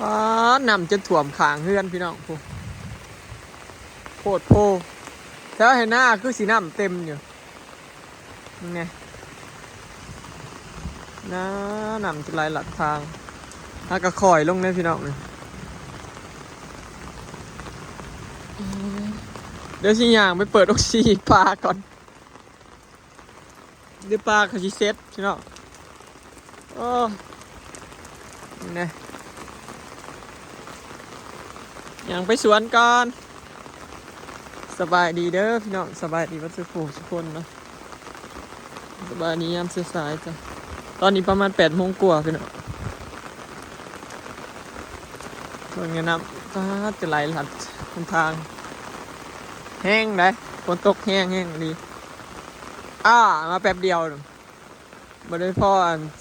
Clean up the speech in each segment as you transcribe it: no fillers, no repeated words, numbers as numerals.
ว้าน้ำจะถ่วมขางเฮือนพี่น้องพูโพดโพแถวเห็นหน้าคือสีน้ำเต็มอยู่ยังไงน้ำจะไหลหลักทางถ้ากระคอยลงเนี่ยพี่น้องเลยเดี๋ยวสิย่างไปเปิดออกซิปลาก่อนเดี๋ยวปลาเขาจะเซ็ตพี่น้องโอ้ยังไงย่างไปสวนก่อนสบายดีเด้อพี่น้องสบายดีวัดสุขุมทุกคนเนาะสบายดียามสายๆจ้ะตอนนี้ประมาณ8 โมงกว่าพี่น้องส่วนเงินน้ำก็จะไหลหลัดทางแห้งเลยฝนตกแห้งดีมาแป๊บเดียวมาได้พอ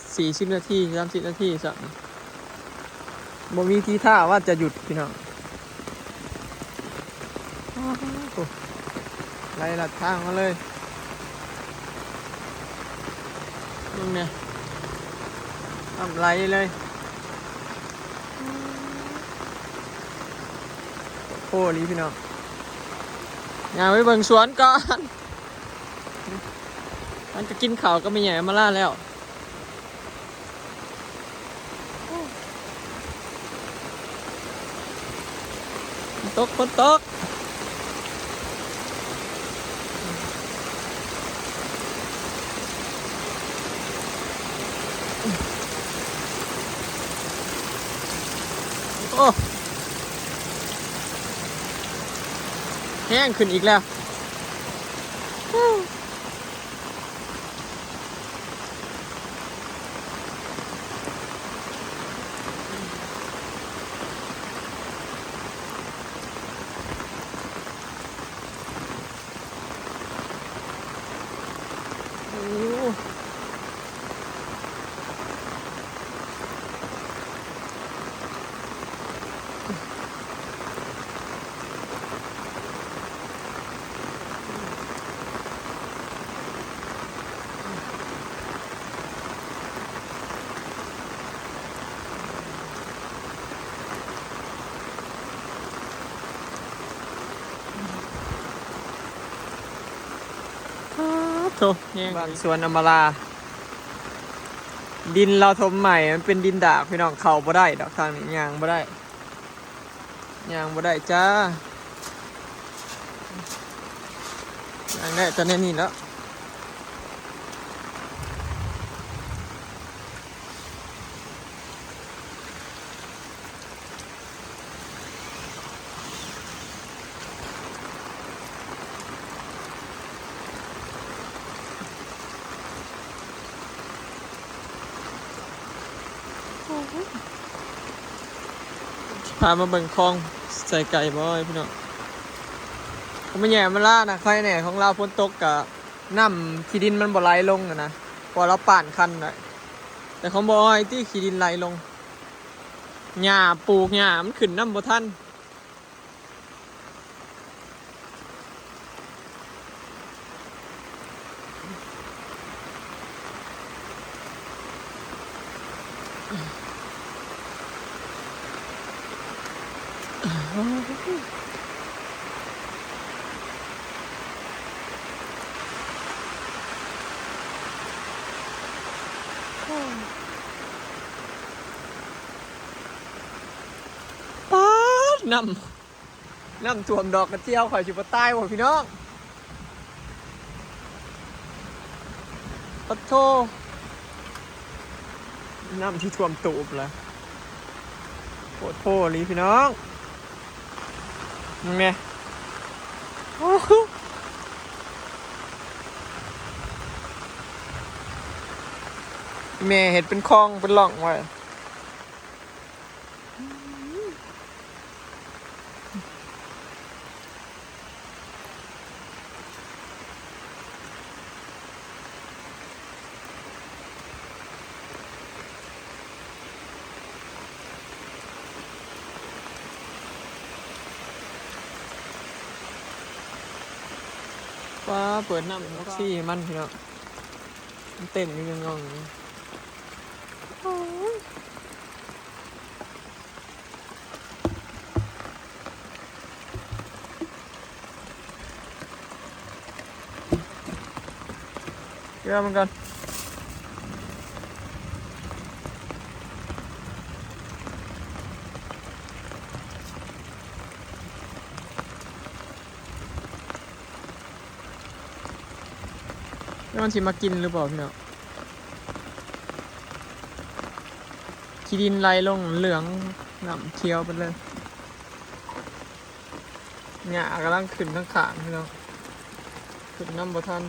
40 นาที30 นาทีสักบ่มีทีท่าว่าจะหยุดพี่น้องไหลหลัดทางมาเลยนี่เนี่ยทำไหลเลยโอ้ลีพี่น้องอย่าไปเบิ่งสวนก่อนมันจะกินข้าวก็ไม่ใหญ่มาล่าแล้วฝนตกโอ้แห้งขึ้นอีกแล้วโธ่บ้านสวนอมราดินเราถมใหม่มันเป็นดินดากพี่น้องเข้าบ่ได้ดอกทางนี้ย่างบ่ได้จ้าย่างได้ตอนนี้นี่แล้วพามาเบิ่งคลองใส่ไก่บ่อยพี่น้องผมไม่แย่มาล่านะใครเนี่ยของเราฝนตกกับน้ำขี้ดินมันบ่ไหลลงนะพอเราป่านคันเลยแต่ของบ่อยที่ขี้ดินไหลลงหญ้าปลูกหญ้ามันขึ้นน้ำบ่ทันป๊าดน้ำท่วมดอกกระเจียวข่อยสิบ่ตายว่ะพี่น้องปะโธน้ำที่ท่วมตูบเลยโคตรโพลีพี่น้องมึงไงแม่เห็ดเป็นคลองเป็นหล่องไว้ว้าเปิดน้ำออกซี่มันพี่น้องมันเต้นยังงง เรือมันก่อนแล้วมันสิมากินหรือเปล่าพี่น้องขี้ดินไหลลงเหลืองน้ำเขียวไปเลยหญ้ากำลังขึ้นข้างขางพี่น้องขึ้นน้ำบ่ทัน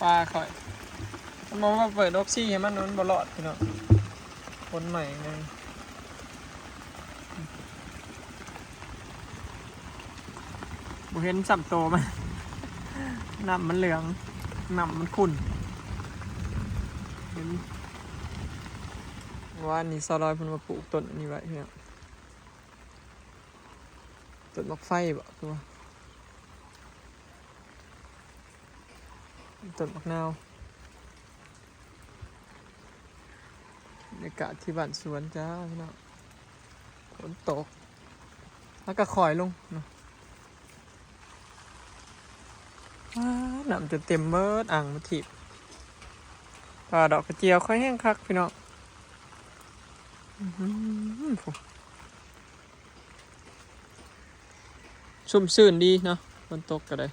ปลาข่อยมองว่าเปิดออกซี่ให้มันนั้นบลอดพี่น้องคนใหม่นึงบุเห็นสับโตมันน้ำมันเหลืองน้ำมันขุ่นเห็นว่านี่ซอลอยเพิ่นมาปลูกต้นอันนี้ไว้พี่น้องต้นมะไฟบ่คือว่าต้นมะนาวบรรยากาศที่บ้านสวนจ้าพี่น้องฝนตกแล้วก็คอยลงเนาะน้ำจะเต็มเบิดอ่างมาถีบปลาดอกกระเจียวค่อยแห้งคักพี่น้องชุ่มชื่นดีเนาะฝนตกก็ได้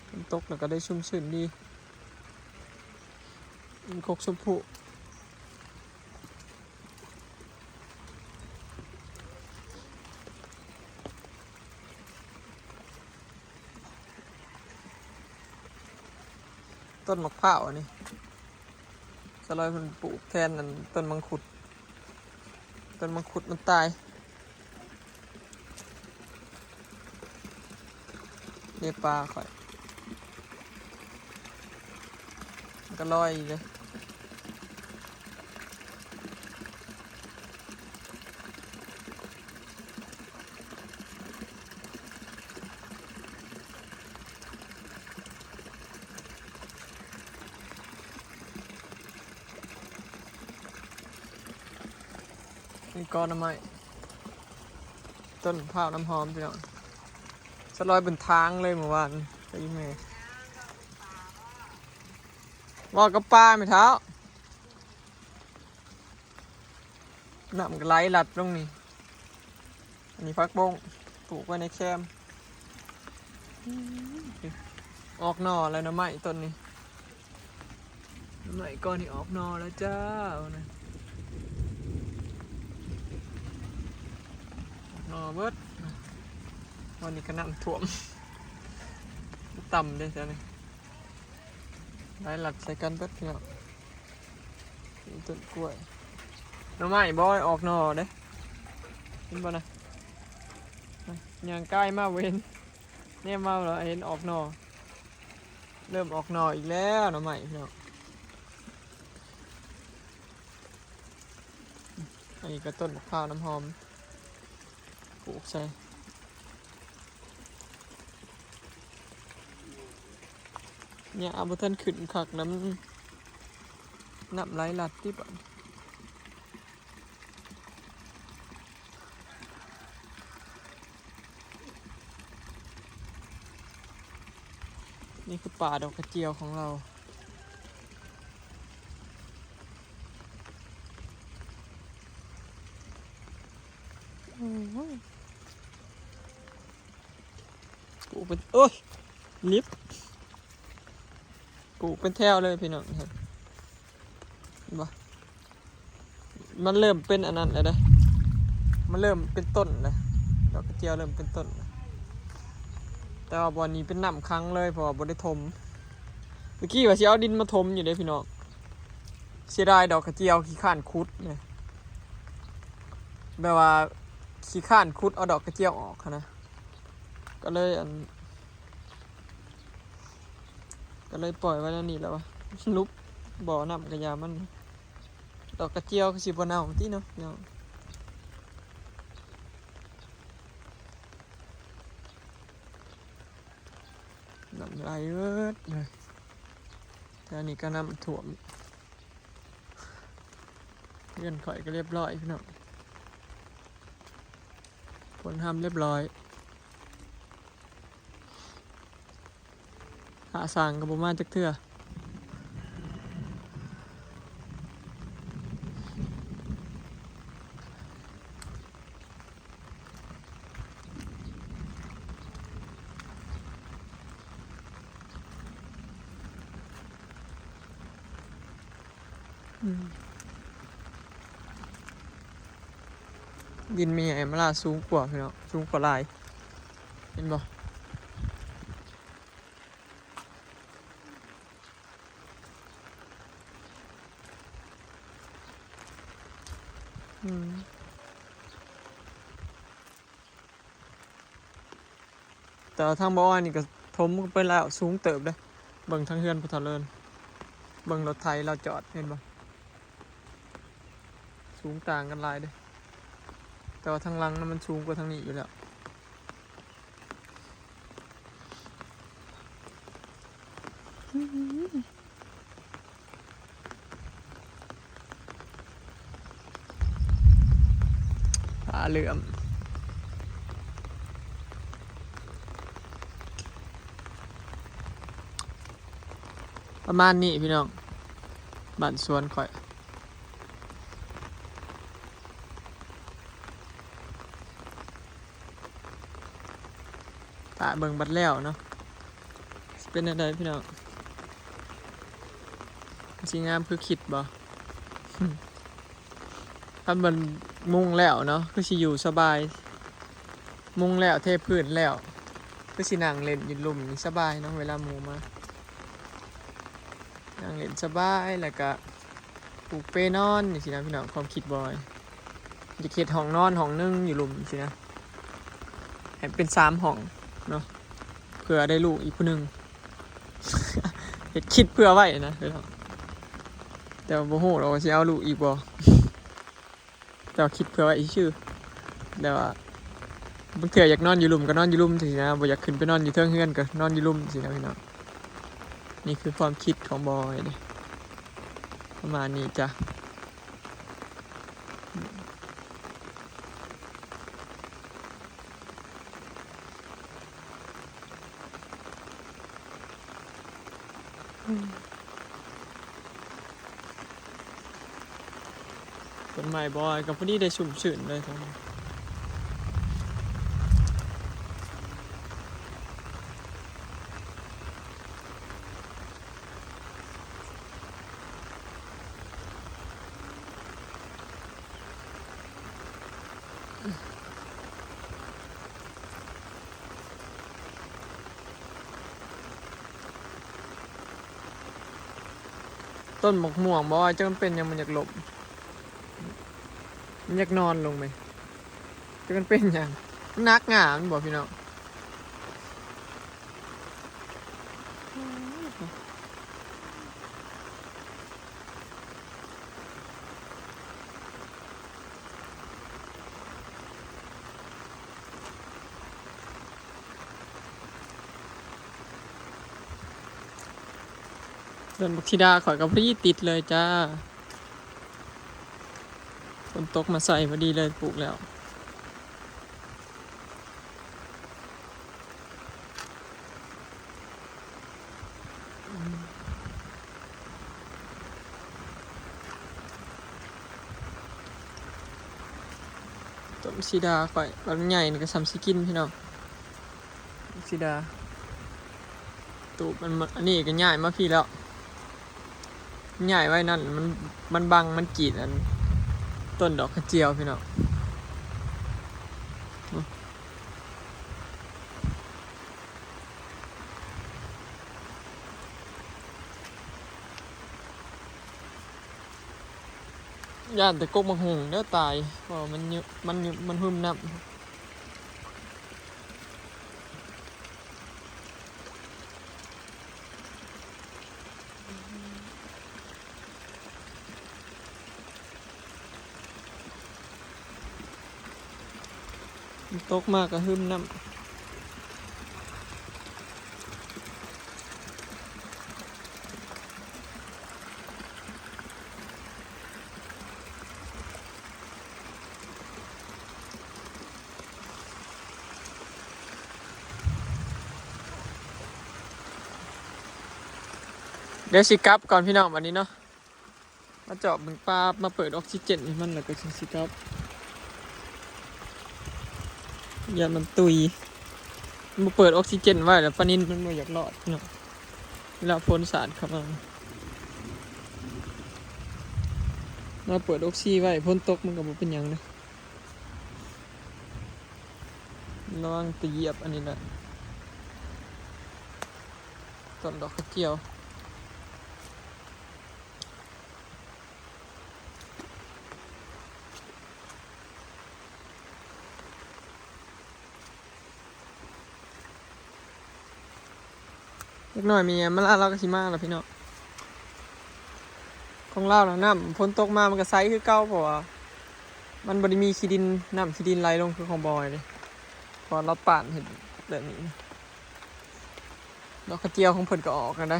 ฝนตกแล้วก็ได้ชุ่มชื่นดีกกชมพูต้นมะพร้าวอันนี้สลอยมันปลูกแทนนั่นต้นมังคุดต้นมังคุดมันตายเลี้ยปลาข่อยมันก็ลอยเลยนี่ก้อนน้ำไม้ต้นพร้าวน้ำหอมพี่น้องสลอยบนทางเลยเมื่อวานไปอีเมย์ว่ากับปลาไม่เท้าน้ำก็ไหลหลัดตรงนี้อันนี้พักบงปลูกไว้ในแคมออกหน่อแล้วนะไม้ต้นนี้ไม้ก้อนนี้ออกหน่อแล้วจ้านะหน่อเบิดวันนี้ก็น้ำท่วมต่ำเลยจ้ะนี่ไหลหลัดใส่กันเบิดพี่น้องต้นกล้วยน้ำไม้บอยออกหน่อเด้เห็นบ่นะอย่างใกล้มาเว้นเนี่ยมาแล้วเห็นออกหน่อเริ่มออกหน่ออีกแล้วหน่อใหม่พี่น้องอันนี้ก็ต้นมะพร้าวน้ำหอมปลูกใส่เนี่ยเอาบุทันขึ้นขักน้ำไหลหลัดที่บ้านนี่คือป่าดอกกระเจียวของเรา ปลูกเป็นโอ้ยลิฟต์ปลูกเป็นแถวเลยพี่น้องครับบ่มันเริ่มเป็นอันนั้นแล้วนะมันเริ่มเป็นต้นแล้วดอกกระเจียวเริ่มเป็นต้นแล้วแต่ว่าบอนนี้เป็นน้ำค้างเลยเพราะว่าบ่ได้ถมเมื่อกี้ว่าสิเอาดินมาถมอยู่เด้พี่น้องเสียดายดอกกระเจียวขี้ข้านคุดเนี่ยแบบว่าขี้ข้านคุดเอาดอกกระเจียวออกนะก็เลยก็เลยปล่อยไว้แล้วนี่แล้ววะลุบบ่อน้ำกระยามันดอกกระเจียวคือสิบ่เน่าที่เนาะพี่น้องน้ำไหลเวิร์ดเลยแต่อันนี้ก็น้ำท่วมเลื่อนข่อยก็เรียบร้อยพี่น้องคนทำเรียบร้อยหาสร้างกับประมาณจักเทื่อดินมีไอ้มะลาสูงกว่าพี่น้องสูงกว่าลายเห็นบ่แต่ทางบ่อนี่ก็ทมไปแล้วสูงเติบเลยเบิ่งทางเฮือนพุทธเลินเบิ่งรถไถเราจอดเห็นบ่สูงต่างกันหลายเด้แต่ว่าทางหลังนั้นมันสูงกว่าทางนี้อยู่แล้วผาเหลื่อมประมาณนี้พี่น้องบ้านสวนข่อยตาเบิ่งบัดแล้วเนาะเป็นอะไรพี่น้องสิงามคือคิดบ่ถ้ามันมุงแล้วเนาะคือสิอยู่สบายมุงแล้วเทพื้นแล้วคือสินั่งเล่นอยู่ลุ่มนี่สบายเนาะเวลาหมู่มานั่งเล่นสบายแล้วก็ปลูกเปนอนนี่สินะพี่น้องความคิดบ่อยจะเขตห้องนอนห้องนึงอยู่ลุ่มสินะให้เป็น3 ห้องเนาะเผื่อได้ลูกอีกผู้หนึ่ง เห็ดคิดเพื่อไว้นะแต่ว่าโมโหเราจะเอาลูกอีกบ่แต่ว่าคิดเพื่อไว้อีกชื่อแต่ว่าบางเถื่ออยากนอนอยู่ลุ่มก็นอนอยู่ลุ่มสินะบ่อยากขึ้นไปนอนอยู่เทิงเฮือนก็นอนอยู่ลุ่มสินะพี่น้องนี่คือความคิดของบอยเลยประมาณนี้จ้ะต้นไม้บอยกับพอดีได้ชุ่มชื่นเลยทั้งนั้นต้นหมกม่วงบอยจะมันเป็นยังมันอยากหลบมันอยากนอนลงไหมจะมันเป็นยังนักงามบอกพี่น้องต้นบักธิดาข่อยกับพี่ติดเลยจ้าฝนตกมาใส่พอดีเลยปลูกแล้ว ต้นซีดาข่อยแบบใหญ่นี่ก็ซ้ำสิกินพี่น้องซีดาตูบมันอันนี้ก็ใหญ่มาพี่แล้วใหญ่ไว้นั่นมันบังมันกีดอันต้นดอกกระเจียวพี่น้องย่านแต่กกมังหงเด้อตายเพราะมันหึมน้ำตกมากก็หึมน้ำเดี๋ยวสิกลับก่อนพี่น้องวันนี้เนาะมาเจาะบึงปลามาเปิดออกซิเจนให้มันแล้วก็สิกลับอย่ามันตุยมาเปิดออกซิเจนไว้แล้วปลานินมันไม่อยากรอดพี่น้องเวลาพ้นสารเข้ามาเปิดออกซิไว้พ้นตกมันก็บ่เป็นหยังนะระวังตะเหยียบอันนี้แหละต้นดอกกระเจียวเล็กน้อยมีมาล่าเราก็สิมาแล้วพี่น้องของเราแล้วน้ำพ้นตกมามันก็ไซส์คือเก่าเพราะว่ามันบ่ได้มีขี้ดินน้ำขี้ดินไหลลงคือของบอยเลยพอเราป่านเห็นแบบนี้ดอกกระเจียวของเพิ่นก็ออกกันได้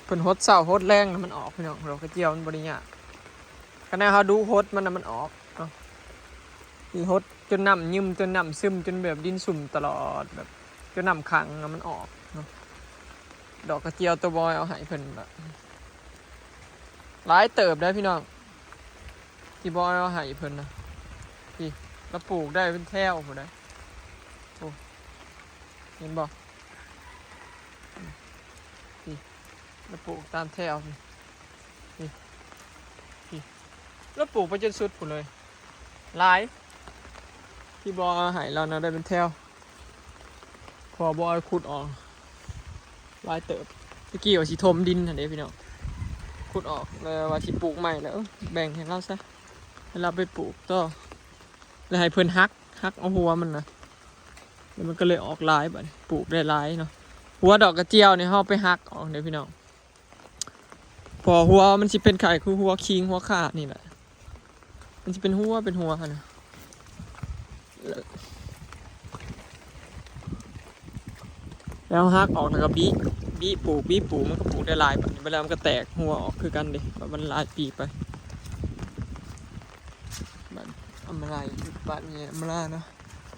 เพิ่นฮดเศร้าฮดแรงมันออกพี่น้องดอกกระเจียวมันบ่ได้ยากก็แน่เขาดูฮดมันออกเนาะมีฮดจนน้ำยืมจนน้ำซึมจนแบบดินสุ่มตลอดแบบจนน้ำขังมันออกเนาะดอกกระเจียวตัวบอยเอาให้เพิ่นแบบหลายเติบได้พี่น้องที่บอยเอาให้เพิ่นนะพี่แล้วปลูกได้เป็นแถวหมดได้โอ้เห็นบ่พี่แล้วปลูกตามแถวพี่แล้วปลูกไปจนสุดหมดเลยหลายที่บอยเอาให้เรานะได้เป็นแถวพอบอยขุดออกหลายเติบตะกี้ว่าสิถมดินหั่นเด้พี่น้องขุดออกแล้วว่าสิปลูกใหม่แล้วแบ่งให้เราซะให้เราไปปลูกต่อแล้วให้เพิ่นฮักเอาหัวมันนะแล้วมันก็เลยออกลายบัดปลูกได้หลายเนาะหัวดอกกระเจียวเนี่ยเฮาไปฮักออกเด้อพี่น้องพอหัวมันสิเป็นไข่คือหัวคิงหัวขาดนี่แหละมันสิเป็นหัวหั่นนะแล้วฮักออกแล้วก็บี้ปลูกมันก็ปลูกได้หลายบัดนี้เวลามันก็แตกหัวออกคือกันเด้แบบมันหลายปีไปบัดอำลาบัดนี้อำลาเนาะ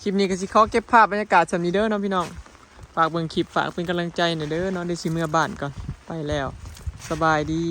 คลิปนี้ก็สิขอเก็บภาพบรรยากาศสำนี้เด้อเนาะพี่น้องฝากเบิ่งคลิปฝากเป็นกำลังใจหน่อยเด้อเนาะได้สิเมื่อบ้านก่อนไปแล้วสบายดี